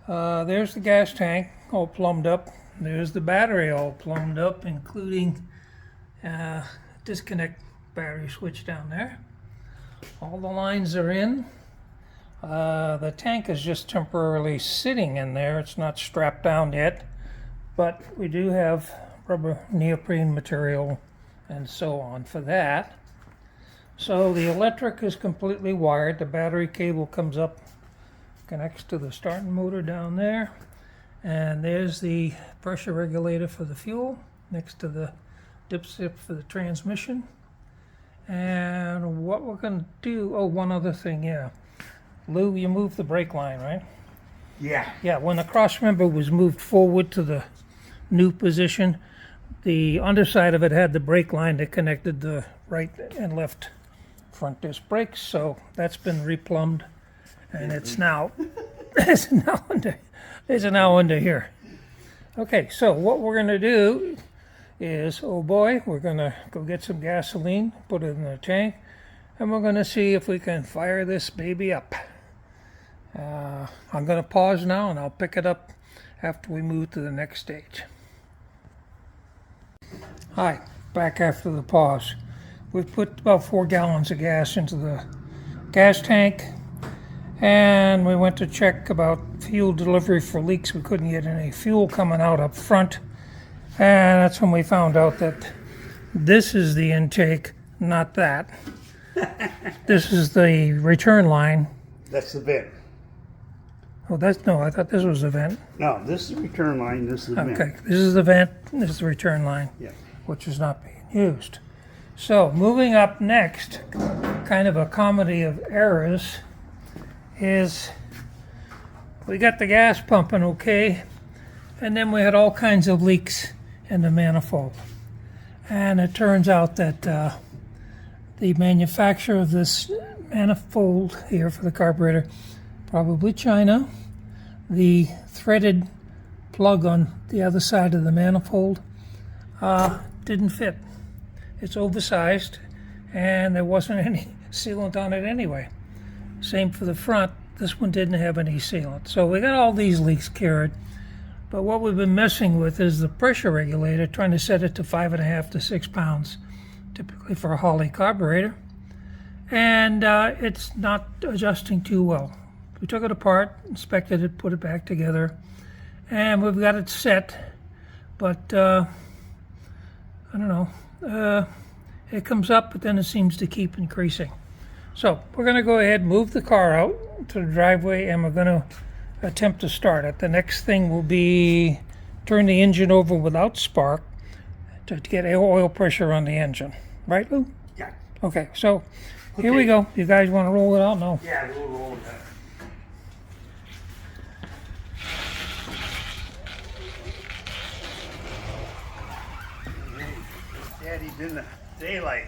There's the gas tank all plumbed up. There's the battery all plumbed up, including disconnect battery switch down there. All the lines are in. The tank is just temporarily sitting in there. It's not strapped down yet, but we do have rubber neoprene material and so on for that. So the electric is completely wired. The battery cable comes up, connects to the starting motor down there, and there's the pressure regulator for the fuel next to the dipstick for the transmission. And what we're going to do, oh, one other thing, yeah. Lou, you moved the brake line, right? Yeah. Yeah, when the cross member was moved forward to the new position, the underside of it had the brake line that connected the right and left front disc brakes, so that's been replumbed, and it's now under here. Okay, so what we're going to do is, oh boy, we're going to go get some gasoline, put it in the tank, and we're going to see if we can fire this baby up. I'm going to pause now, and I'll pick it up after we move to the next stage. Hi, back after the pause. We've put about 4 gallons of gas into the gas tank, and we went to check about fuel delivery for leaks. We couldn't get any fuel coming out up front, and that's when we found out that this is the intake, not that. This is the return line. That's the vent. Oh, no, I thought this was the vent. No, this is the return line, this is the vent. Okay, this is the vent, this is the return line, Yeah. which is not being used. So, moving up next, kind of a comedy of errors, is we got the gas pumping okay, and then we had all kinds of leaks in the manifold. And it turns out that the manufacturer of this manifold here for the carburetor, probably China, the threaded plug on the other side of the manifold didn't fit. It's oversized, and there wasn't any sealant on it anyway. Same for the front. This one didn't have any sealant. So we got all these leaks cured. But what we've been messing with is the pressure regulator, trying to set it to 5.5 to 6 pounds, typically for a Holley carburetor. And it's not adjusting too well. We took it apart, inspected it, put it back together, and we've got it set. But I don't know. It comes up, but then it seems to keep increasing. So we're going to go ahead and move the car out to the driveway, and we're going to attempt to start it. The next thing will be turn the engine over without spark to get oil pressure on the engine. Right, Lou? Yeah. Okay, so here we go. You guys want to roll it out? No? Yeah, we'll roll it out. Daddy's in the daylight.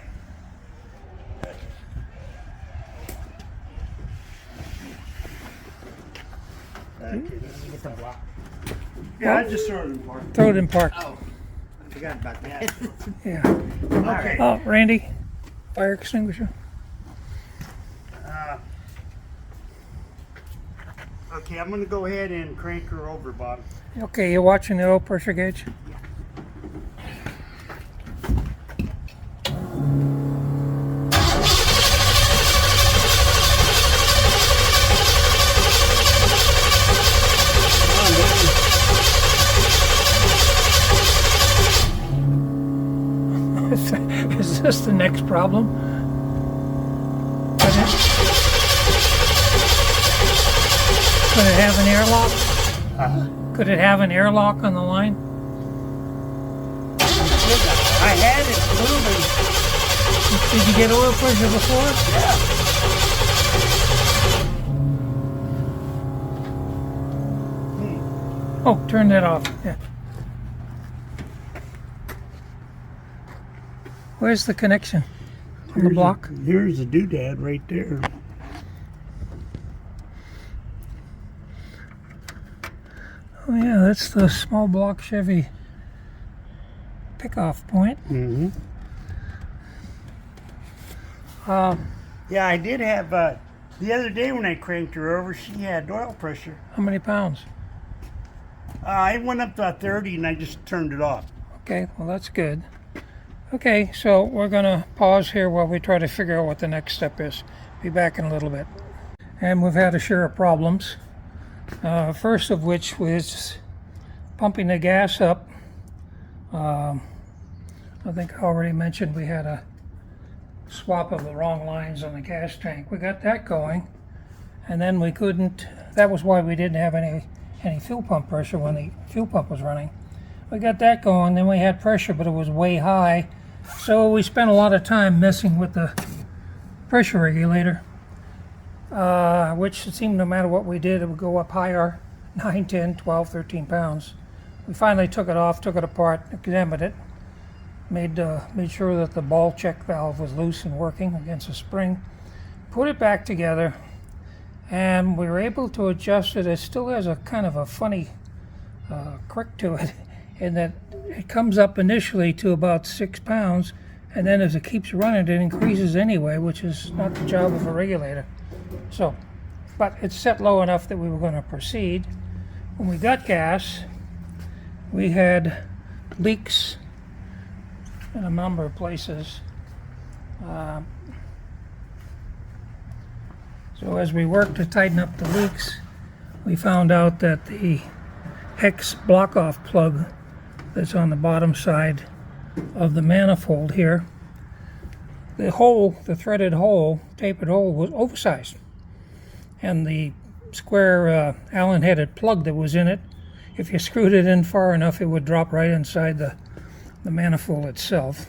Yeah, I just throw it in park. Throw it in park. Oh, I forgot about that. Yeah. Okay. Oh, Randy, fire extinguisher. Okay, I'm going to go ahead and crank her over, Bob. Okay, you're watching the oil pressure gauge? Is this the next problem? Could it have an airlock? Could it have an airlock on the line? I had it moving. Did you get oil pressure before? Yeah. Oh, turn that off. Yeah. Where's the connection? On the block? Here's the doodad right there. Oh yeah, that's the small block Chevy pickoff point. Mm-hmm. Yeah, I did have, the other day when I cranked her over, she had oil pressure. How many pounds? I went up to 30 and I just turned it off. Okay, well that's good. Okay, so we're gonna pause here while we try to figure out what the next step is. Be back in a little bit. And we've had a share of problems. First of which was pumping the gas up. I think I already mentioned we had a swap of the wrong lines on the gas tank. We got that going, and then we couldn't. That was why we didn't have any fuel pump pressure when the fuel pump was running. We got that going, then we had pressure, but it was way high. So we spent a lot of time messing with the pressure regulator, which it seemed no matter what we did, it would go up higher, 9, 10, 12, 13 pounds. We finally took it off, took it apart, examined it, made sure that the ball check valve was loose and working against a spring, put it back together, and we were able to adjust it. It still has a kind of a funny crick to it, in that it comes up initially to about 6 pounds, and then as it keeps running, it increases anyway, which is not the job of a regulator. So, but it's set low enough that we were going to proceed. When we got gas, we had leaks in a number of places. So as we worked to tighten up the leaks, we found out that the hex block-off plug that's on the bottom side of the manifold here, the hole, the threaded hole, tapered hole, was oversized. And the square Allen-headed plug that was in it, if you screwed it in far enough, it would drop right inside the manifold itself.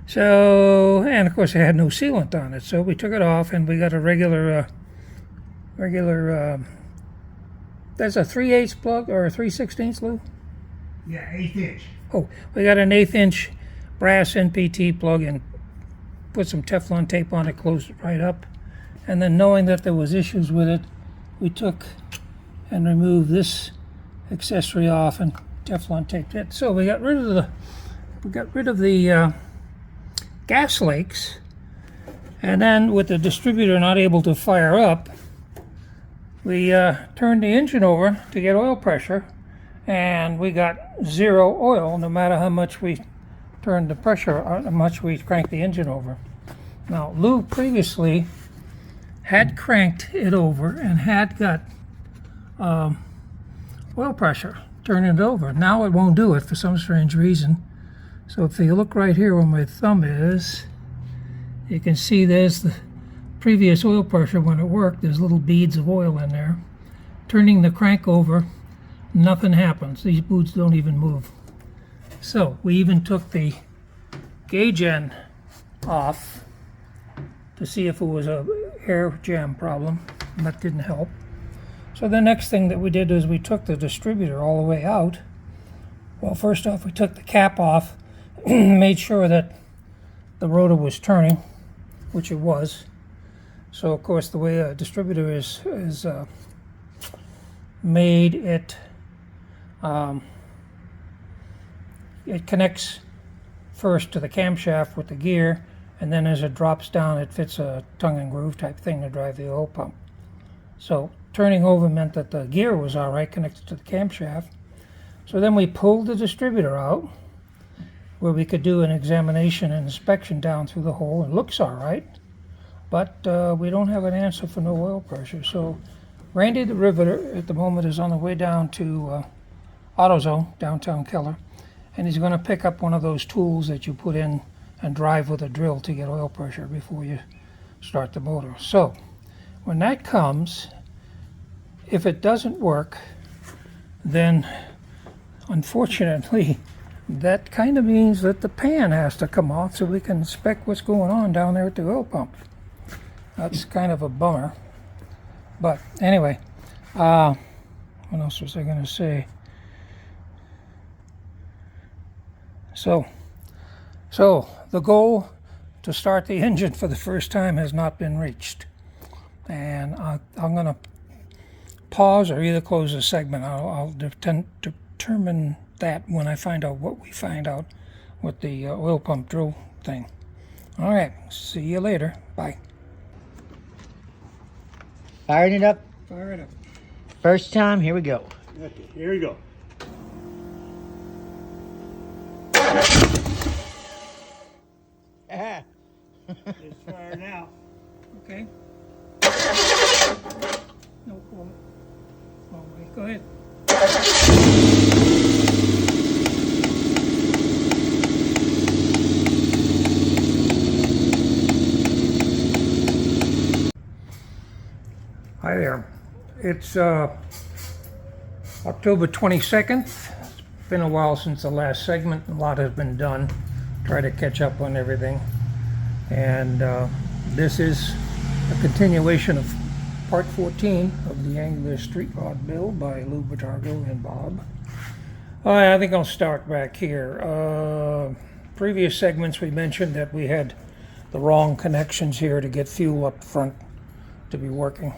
So, and of course it had no sealant on it, so we took it off and we got a regular, that's a 3/8 plug or a 3/16, Lou? Yeah, 1/8 inch. Oh, we got an 1/8 inch brass NPT plug and put some Teflon tape on it, closed it right up. And then knowing that there was issues with it, we took and removed this accessory off and Teflon taped it. So we got rid of the gas leaks, and then with the distributor not able to fire up, we turned the engine over to get oil pressure, and we got 0 oil no matter how much we turned the pressure, or how much we cranked the engine over. Now, Lou previously had cranked it over and had got oil pressure, turning it over. Now it won't do it for some strange reason. So if you look right here where my thumb is, you can see there's the previous oil pressure when it worked. There's little beads of oil in there. Turning the crank over, nothing happens. These boots don't even move. So we even took the gauge end off to see if it was a air jam problem, and that didn't help. So the next thing that we did is we took the distributor all the way out. Well, first off, we took the cap off, made sure that the rotor was turning, which it was. So of course the way a distributor is made, it connects first to the camshaft with the gear, and then as it drops down, it fits a tongue and groove type thing to drive the oil pump. So turning over meant that the gear was all right, connected to the camshaft. So then we pulled the distributor out, where we could do an examination and inspection down through the hole. It looks all right, but we don't have an answer for no oil pressure. So Randy the Riveter at the moment is on the way down to AutoZone, downtown Keller, and he's going to pick up one of those tools that you put in and drive with a drill to get oil pressure before you start the motor. So when that comes, if it doesn't work, then unfortunately that kind of means that the pan has to come off so we can inspect what's going on down there at the oil pump. That's kind of a bummer. But anyway, what else was I going to say? So the goal to start the engine for the first time has not been reached. And I'm going to pause or either close the segment. I'll determine that when I find out what we find out with the oil pump drill thing. All right, see you later. Bye. Firing it up. Fire it up. First time, here we go. Okay, here we go. It's fired out. Okay. No problem. All right, go ahead. Hi there. It's October 22nd. It's been a while since the last segment. A lot has been done. Try to catch up on everything. And this is a continuation of part 14 of the Anglia street rod build by Buitrago and Bob. I think I'll start back here. Previous segments we mentioned that we had the wrong connections here to get fuel up front to be working.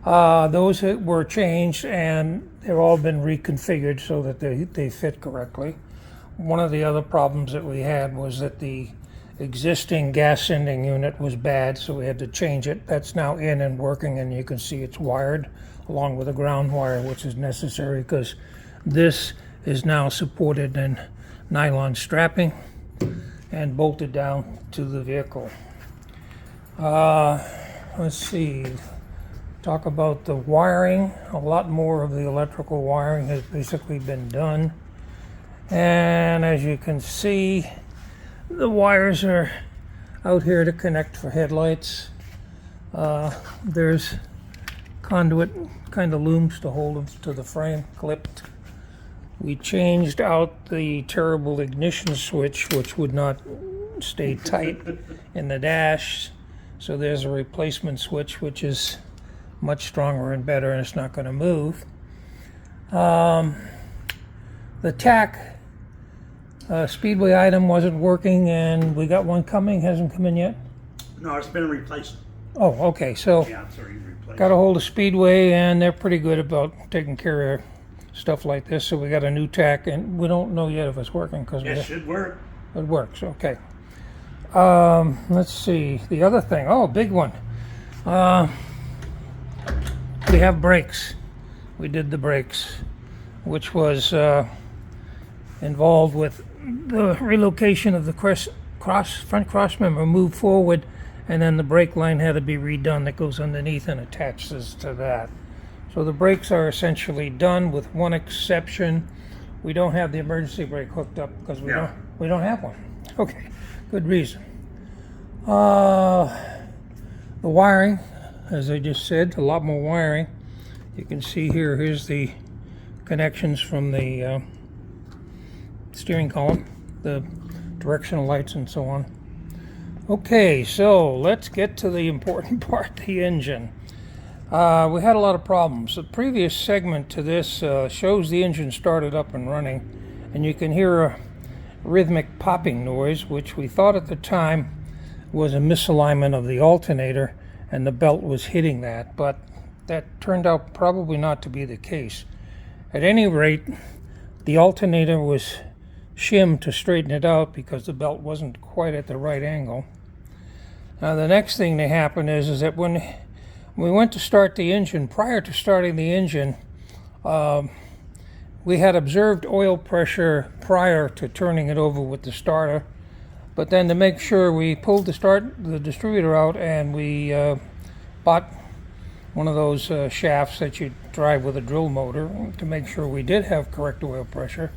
Those were changed and they've all been reconfigured so that they fit correctly. One of the other problems that we had was that the existing gas sending unit was bad, so we had to change it. That's now in and working, and you can see it's wired along with a ground wire, which is necessary because this is now supported in nylon strapping and bolted down to the vehicle. Let's see. Talk about the wiring. A lot more of the electrical wiring has basically been done. And as you can see, the wires are out here to connect for headlights. There's conduit kind of looms to hold them to the frame, clipped. We changed out the terrible ignition switch, which would not stay tight in the dash. So there's a replacement switch, which is much stronger and better, and it's not going to move. The tack speedway item wasn't working, and we got one coming. Hasn't come in yet? No, it's been replaced. Oh, okay. So Yeah, it's already replaced. got a hold of Speedway, and they're pretty good about taking care of stuff like this. So we got a new tack, and we don't know yet if it's working because It should work. it works. Okay. Let's see. The other thing. Oh, big one. We have brakes. We did the brakes, which was involved with the relocation of the front cross member moved forward, and then the brake line had to be redone that goes underneath and attaches to that. So the brakes are essentially done, with one exception. We don't have the emergency brake hooked up because we don't have one. Okay, good reason. The wiring, as I just said, a lot more wiring. You can see here, here's the connections from the steering column, the directional lights and so on. Okay, so let's get to the important part, the engine. We had a lot of problems. The previous segment to this shows the engine started up and running, and you can hear a rhythmic popping noise, which we thought at the time was a misalignment of the alternator and the belt was hitting that, but that turned out probably not to be the case. At any rate, the alternator was shimmed to straighten it out because the belt wasn't quite at the right angle. Now the next thing that happened is that when we went to start the engine, prior to starting the engine, we had observed oil pressure prior to turning it over with the starter, but then to make sure, we pulled the distributor out, and we bought one of those shafts that you drive with a drill motor to make sure we did have correct oil pressure.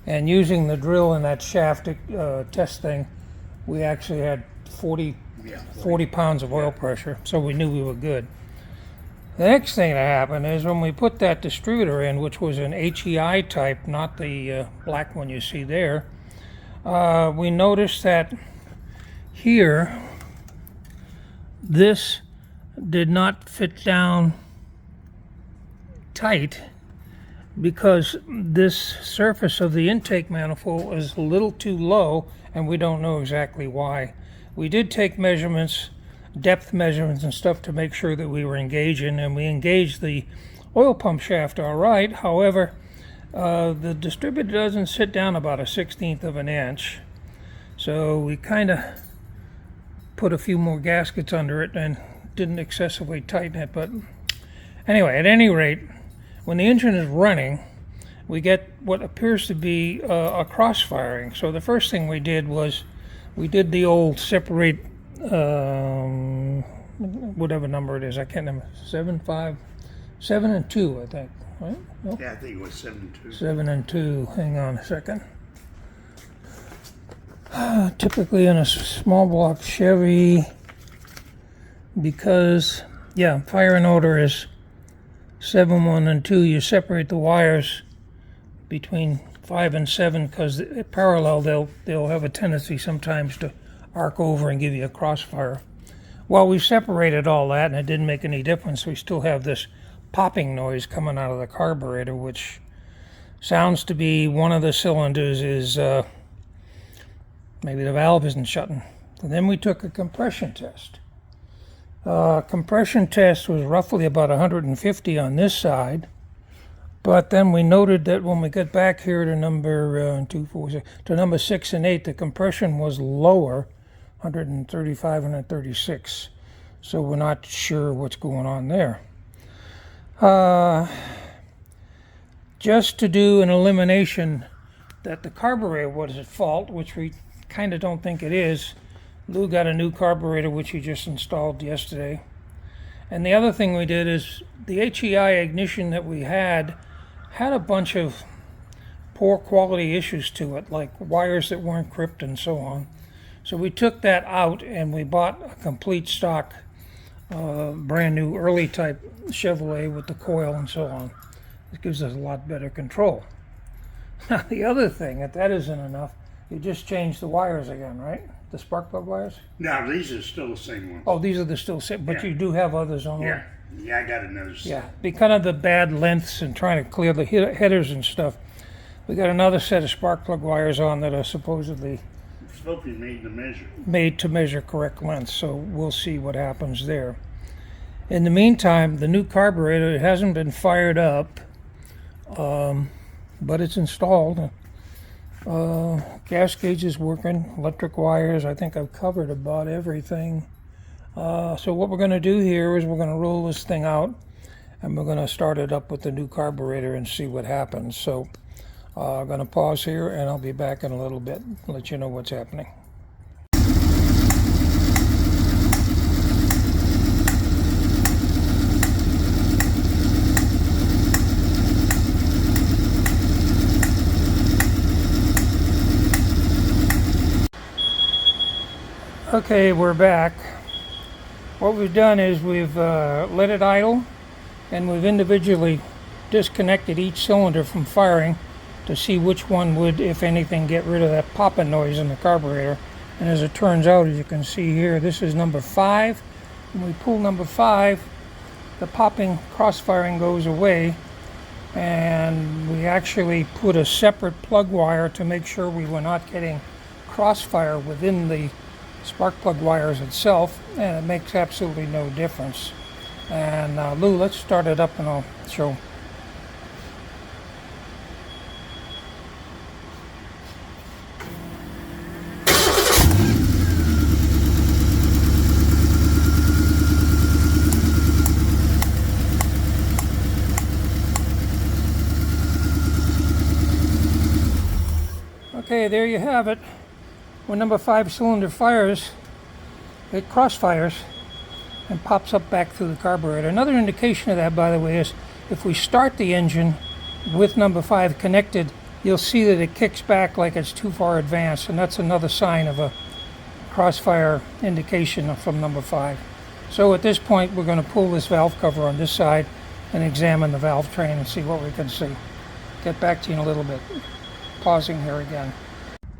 And using the drill and that shaft test thing, we actually had 40 pounds of oil pressure, so we knew we were good. The next thing that happened is when we put that distributor in, which was an HEI type, not the black one you see there, we noticed that here, this did not fit down tight because this surface of the intake manifold is a little too low, and we don't know exactly why. We did take measurements, depth measurements and stuff, to make sure that we were engaging, and we engaged the oil pump shaft all right. However, the distributor doesn't sit down about 1/16 of an inch, so we kind of put a few more gaskets under it and didn't excessively tighten it. But anyway, at any rate, when the engine is running, we get what appears to be a crossfiring. So the first thing we did was we did the old separate whatever number it is, I can't remember, 7 and 2, I think, right? Nope. Yeah, I think it was 7-2. 7 and 2, hang on a second. Typically in a small block Chevy, because, yeah, fire and odor is 7, 1, and 2. You separate the wires between 5 and 7 because parallel they'll have a tendency sometimes to arc over and give you a crossfire. Well, we separated all that and it didn't make any difference. We still have this popping noise coming out of the carburetor, which sounds to be one of the cylinders is maybe the valve isn't shutting. And then we took a compression test. Compression test was roughly about 150 on this side, but then we noted that when we got back here to number 6 and 8, the compression was lower, 135 and 136. So we're not sure what's going on there. Just to do an elimination that the carburetor was at fault, which we kind of don't think it is. Lou got a new carburetor, which he just installed yesterday. And the other thing we did is the HEI ignition that we had a bunch of poor quality issues to it, like wires that weren't crimped and so on. So we took that out and we bought a complete stock, brand new early type Chevrolet with the coil and so on. It gives us a lot better control. Now the other thing, if that isn't enough, you just changed the wires again, right? The spark plug wires? No, these are still the same ones. Oh, these are the still same, but Yeah. you do have others on Yeah, yeah, I got another set. Yeah, because of the bad lengths and trying to clear the headers and stuff, we got another set of spark plug wires on that are supposedly It's supposed to be made to measure. made to measure correct lengths, so we'll see what happens there. In the meantime, the new carburetor, it hasn't been fired up, but it's installed. Gas gauge is working, electric wires, I think I've covered about everything. So what we're going to do here is we're going to roll this thing out and we're going to start it up with the new carburetor and see what happens. So I'm going to pause here and I'll be back in a little bit and let you know what's happening. Okay, we're back. What we've done is we've let it idle and we've individually disconnected each cylinder from firing to see which one would, if anything, get rid of that popping noise in the carburetor. And as it turns out, as you can see here, this is number 5. When we pull number 5, the popping cross-firing goes away, and we actually put a separate plug wire to make sure we were not getting crossfire within the spark plug wires itself, and it makes absolutely no difference. And Lou, let's start it up and I'll show. Okay, there you have it. When number 5 cylinder fires, it crossfires and pops up back through the carburetor. Another indication of that, by the way, is if we start the engine with number 5 connected, you'll see that it kicks back like it's too far advanced, and that's another sign of a crossfire indication from number 5. So at this point, we're going to pull this valve cover on this side and examine the valve train and see what we can see. Get back to you in a little bit. Pausing here again.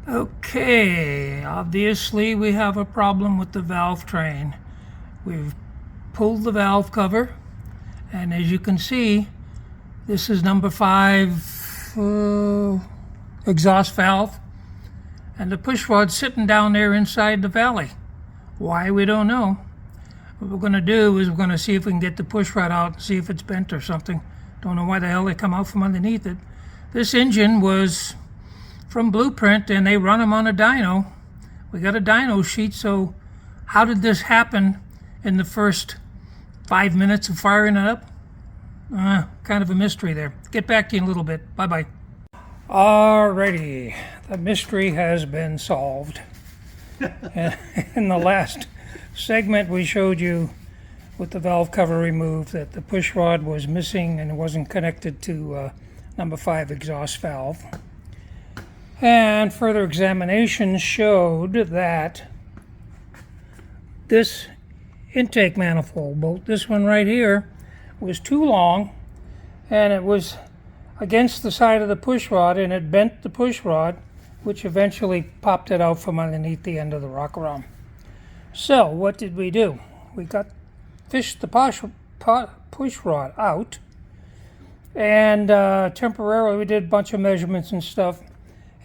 Okay, obviously we have a problem with the valve train. We've pulled the valve cover, and as you can see, this is number 5 exhaust valve, and the push rod's sitting down there inside the valley. Why, we don't know. What we're going to do is we're going to see if we can get the push rod out and see if it's bent or something. Don't know why the hell they come out from underneath it. This engine was from Blueprint, and they run them on a dyno. We got a dyno sheet, so how did this happen in the first 5 minutes of firing it up? Kind of a mystery there. Get back to you in a little bit. Bye-bye. Alrighty, the mystery has been solved. In the last segment we showed you with the valve cover removed that the push rod was missing and it wasn't connected to number 5 exhaust valve. And further examination showed that this intake manifold bolt, this one right here, was too long and it was against the side of the push rod and it bent the push rod, which eventually popped it out from underneath the end of the rocker arm. So what did we do? We fished the push rod out, and temporarily we did a bunch of measurements and stuff.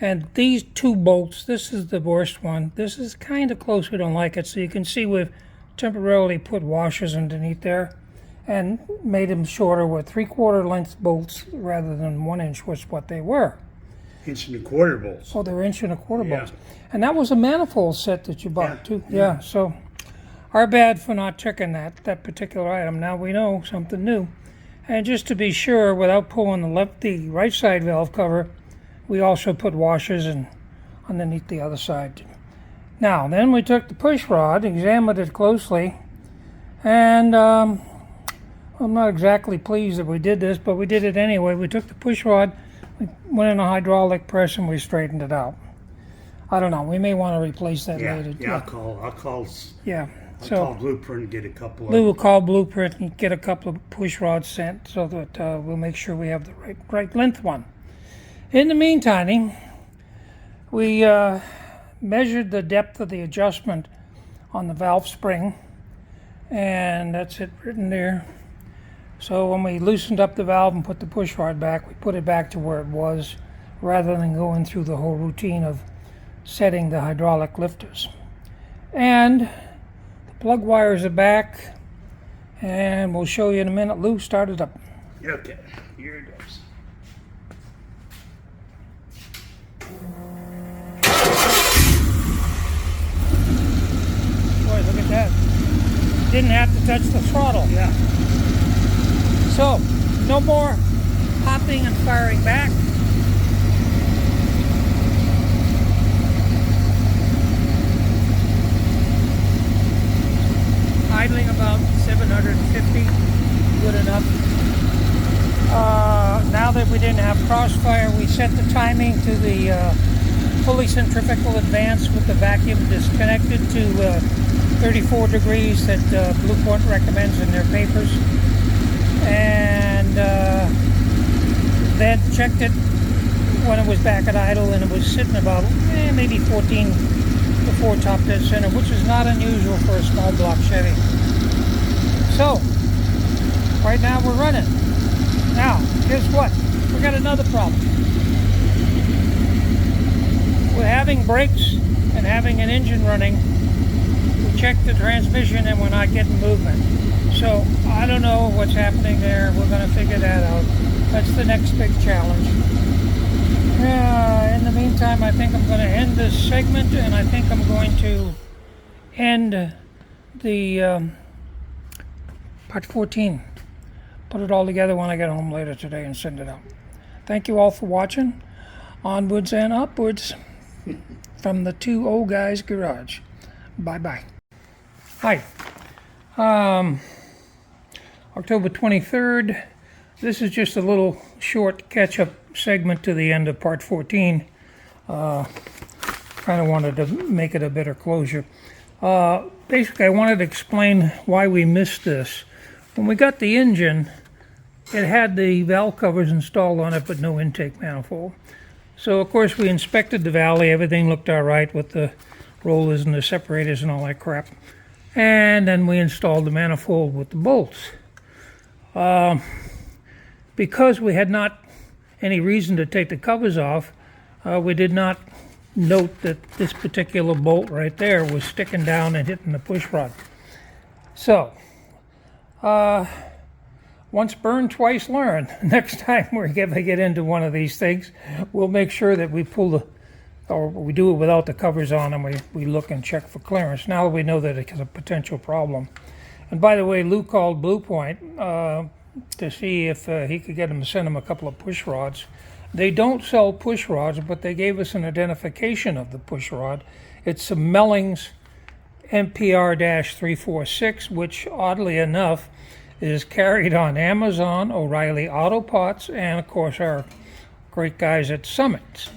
And these 2 bolts, this is the worst one. This is kind of close, we don't like it. So you can see we've temporarily put washers underneath there and made them shorter with 3/4 length bolts rather than 1 inch was what they were. 1.25 bolts. Oh, they're 1.25 bolts. And that was a manifold set that you bought too. Yeah, so our bad for not checking that particular item. Now we know something new. And just to be sure, without pulling the right side valve cover, we also put washers in underneath the other side. Now, then we took the push rod, examined it closely, and I'm not exactly pleased that we did this, but we did it anyway. We took the push rod, we went in a hydraulic press, and we straightened it out. I don't know. We may want to replace that later. Yeah, I'll call Blueprint and get a couple of... Lou will call Blueprint and get a couple of push rods sent so that we'll make sure we have the right length one. In the meantime, we measured the depth of the adjustment on the valve spring, and that's it written there. So when we loosened up the valve and put the push rod back, we put it back to where it was rather than going through the whole routine of setting the hydraulic lifters. And the plug wires are back, and we'll show you in a minute. Lou, start it up. Okay, here it goes. Boy, look at that. Didn't have to touch the throttle. Yeah. So, no more popping and firing back. Idling about 750, good enough. Now that we didn't have Crossfire, we set the timing to the fully centrifugal advance with the vacuum disconnected to 34 degrees that Blueprint recommends in their papers. And then checked it when it was back at idle, and it was sitting about maybe 14 before top dead center, which is not unusual for a small block Chevy. So, right now we're running. Now, guess what? We got another problem. With having brakes and having an engine running, we checked the transmission and we're not getting movement. So, I don't know what's happening there. We're going to figure that out. That's the next big challenge. In the meantime, I think I'm going to end this segment, and I think I'm going to end the part 14. Put it all together when I get home later today and send it out. Thank you all for watching. Onwards and upwards from the 2 old guys' garage. Bye-bye. Hi. October 23rd. This is just a little short catch-up segment to the end of part 14. Kind of wanted to make it a better closure. Basically, I wanted to explain why we missed this. When we got the engine, it had the valve covers installed on it, but no intake manifold. So, of course, we inspected the valley. Everything looked all right with the rollers and the separators and all that crap. And then we installed the manifold with the bolts. Because we had not any reason to take the covers off, we did not note that this particular bolt right there was sticking down and hitting the push rod. So, once burned, twice learned. Next time we get into one of these things, we'll make sure that we we do it without the covers on, and we look and check for clearance. Now we know that it's a potential problem. And by the way, Lou called Blueprint to see if he could get them to send him a couple of push rods. They don't sell push rods, but they gave us an identification of the push rod. It's some Mellings NPR-346, which oddly enough is carried on Amazon, O'Reilly Auto Parts, and of course our great guys at Summits,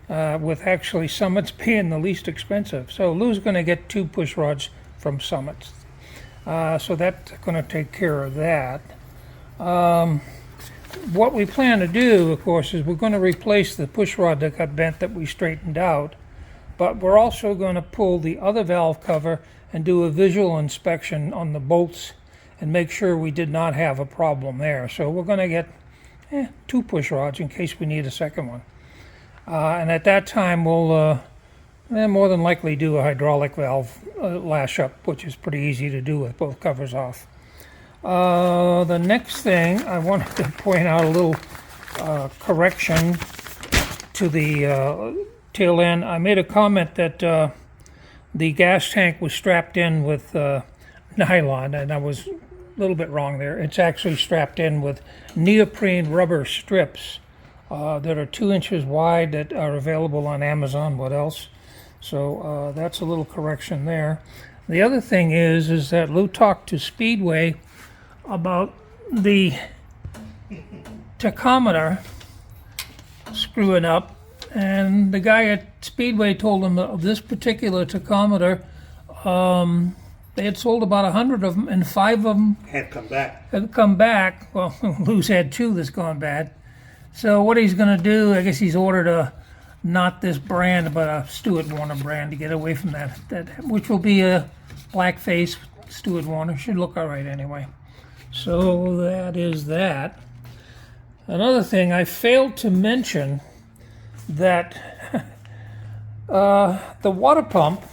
with actually Summits being the least expensive. So Lou's going to get 2 push rods from Summits. So that's going to take care of that. What we plan to do, of course, is we're going to replace the push rod that got bent that we straightened out, but we're also going to pull the other valve cover and do a visual inspection on the bolts and make sure we did not have a problem there. So we're going to get 2 push rods in case we need a second one. And at that time, we'll more than likely do a hydraulic valve lash up, which is pretty easy to do with both covers off. The next thing I wanted to point out a little correction to the tail end. I made a comment that the gas tank was strapped in with nylon, and I was a little bit wrong there. It's actually strapped in with neoprene rubber strips that are 2 inches wide that are available on Amazon. What else? So that's a little correction there. The other thing is that Lou talked to Speedway about the tachometer screwing up, and the guy at Speedway told him that this particular tachometer, they had sold about 100 of them, and 5 of them Had come back. had come back. Well, Lou's had 2 that's gone bad. So what he's going to do, I guess he's ordered not this brand, but a Stuart Warner brand to get away from that, which will be a black face Stuart Warner. Should look all right anyway. So that is that. Another thing, I failed to mention that the water pump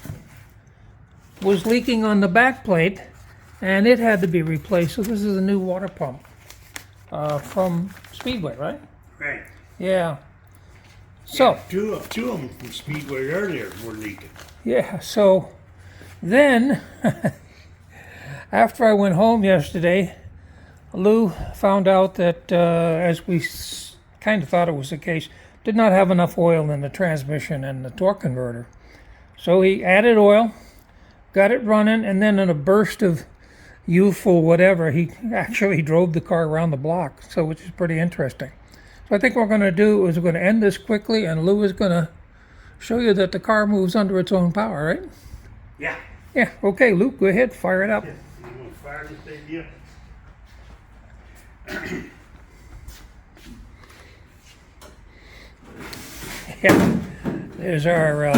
was leaking on the back plate, and it had to be replaced. So this is a new water pump from Speedway, right? Right. Yeah. So Two of them from Speedway earlier were leaking. yeah. So then, after I went home yesterday, Lou found out that, as we kind of thought it was the case, did not have enough oil in the transmission and the torque converter. So he added oil, got it running, and then in a burst of youthful whatever, he actually drove the car around the block, so which is pretty interesting. So I think what we're going to do is we're going to end this quickly, and Lou is going to show you that the car moves under its own power, right? Yeah. Yeah, okay, Luke, go ahead, fire it up. I'm going to fire this baby up. Yeah, there's our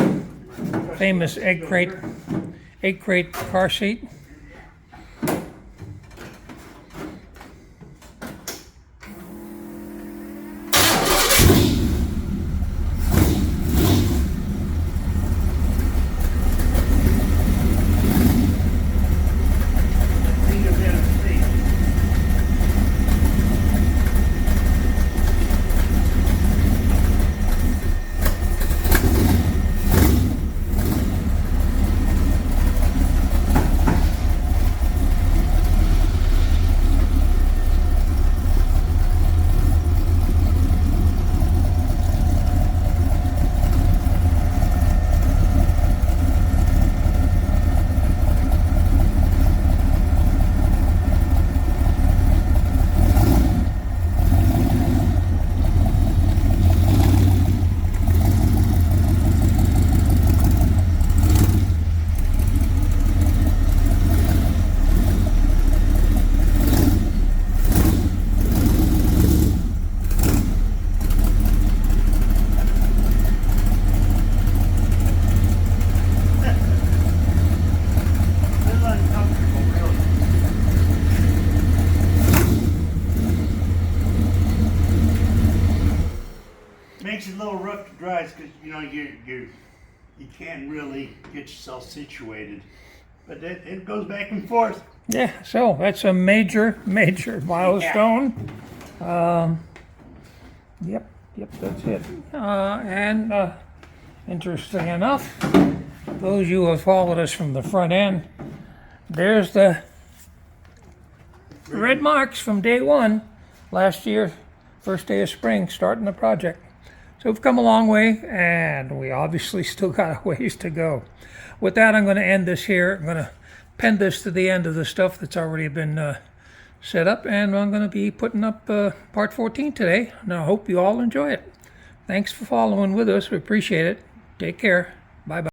famous egg crate car seat. Makes it a little rough to drive because you can't really get yourself situated, but it goes back and forth. Yeah, so that's a major milestone. Yep, that's it. And interesting enough, those of you who have followed us from the front end, there's the red marks from day one last year, first day of spring, starting the project. So we've come a long way, and we obviously still got a ways to go. With that, I'm going to end this here. I'm going to append this to the end of the stuff that's already been set up, and I'm going to be putting up part 14 today, and I hope you all enjoy it. Thanks for following with us. We appreciate it. Take care. Bye-bye.